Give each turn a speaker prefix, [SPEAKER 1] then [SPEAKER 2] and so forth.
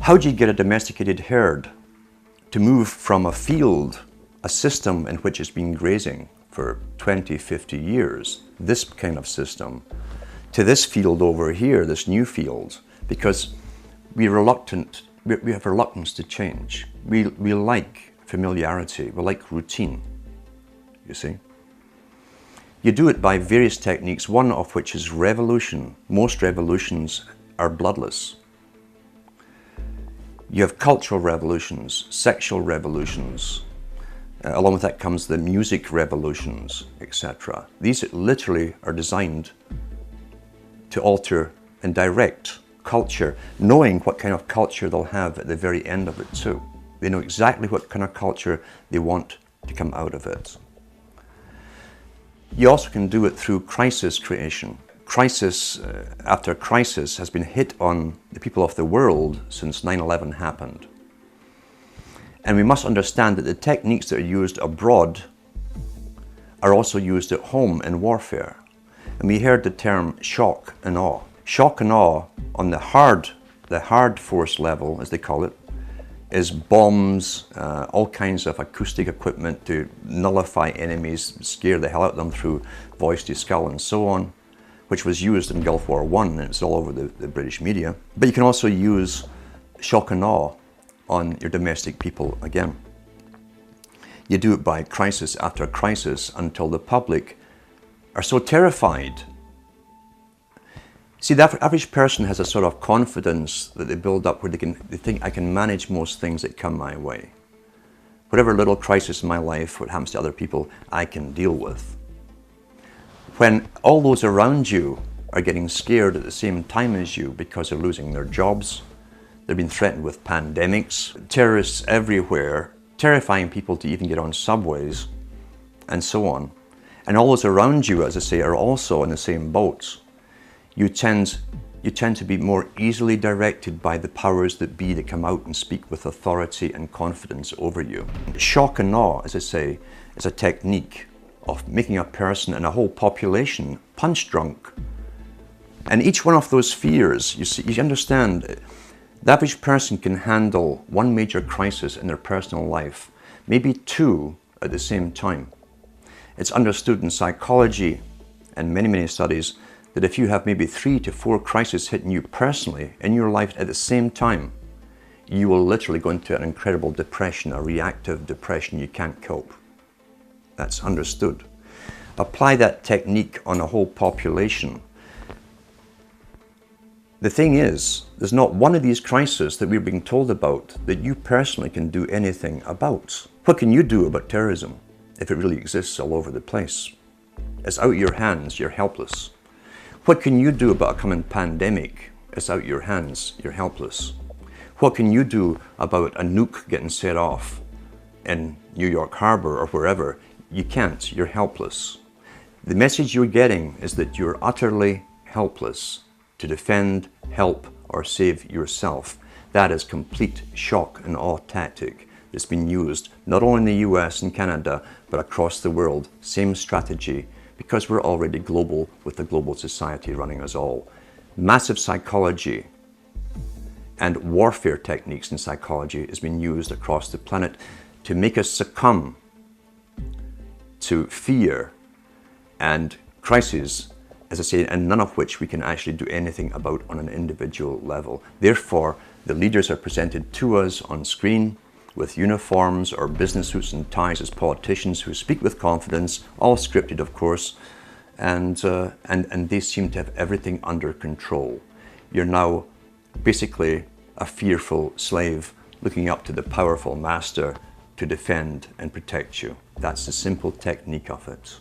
[SPEAKER 1] How do you get a domesticated herd to move from a field, a system in which it's been grazing for 20, 50 years, this kind of system, to this field over here, this new field? Because we have reluctance to change. We like familiarity, we like routine, you see. You do it by various techniques, one of which is revolution. Most revolutions are bloodless. You have cultural revolutions, sexual revolutions. Along with that comes the music revolutions, etc. These literally are designed to alter and direct culture, knowing what kind of culture they'll have at the very end of it too. They know exactly what kind of culture they want to come out of it. You also can do it through crisis creation. Crisis after crisis has been hit on the people of the world since 9/11 happened. And we must understand that the techniques that are used abroad are also used at home in warfare. And we heard the term shock and awe. Shock and awe on the hard force level, as they call it, is bombs, all kinds of acoustic equipment to nullify enemies, scare the hell out of them through voice to skull and so on, which was used in Gulf War I, and it's all over the British media. But you can also use shock and awe on your domestic people again. You do it by crisis after crisis until the public are so terrified. See, the average person has a sort of confidence that they build up where they think, I can manage most things that come my way. Whatever little crisis in my life, what happens to other people, I can deal with. When all those around you are getting scared at the same time as you because they're losing their jobs, they've been threatened with pandemics, terrorists everywhere, terrifying people to even get on subways, and so on. And all those around you, as I say, are also in the same boats. You tend to be more easily directed by the powers that be that come out and speak with authority and confidence over you. Shock and awe, as I say, is a technique of making a person and a whole population punch drunk. And each one of those fears, you understand, the average person can handle one major crisis in their personal life, maybe two at the same time. It's understood in psychology and many, many studies that if you have maybe 3 to 4 crises hitting you personally in your life at the same time, you will literally go into an incredible depression, a reactive depression. You can't cope. That's understood. Apply that technique on a whole population. The thing is, there's not one of these crises that we're being told about that you personally can do anything about. What can you do about terrorism if it really exists all over the place? It's out of your hands, you're helpless. What can you do about a coming pandemic? It's out of your hands, you're helpless. What can you do about a nuke getting set off in New York Harbor or wherever? You can't, you're helpless. The message you're getting is that you're utterly helpless to defend, help, or save yourself. That is complete shock and awe tactic that's been used not only in the US and Canada, but across the world. Same strategy, because we're already global with the global society running us all. Massive psychology and warfare techniques in psychology has been used across the planet to make us succumb to fear and crises, as I say, and none of which we can actually do anything about on an individual level. Therefore, the leaders are presented to us on screen with uniforms or business suits and ties as politicians who speak with confidence, all scripted of course, and they seem to have everything under control. You're now basically a fearful slave looking up to the powerful master to defend and protect you. That's the simple technique of it.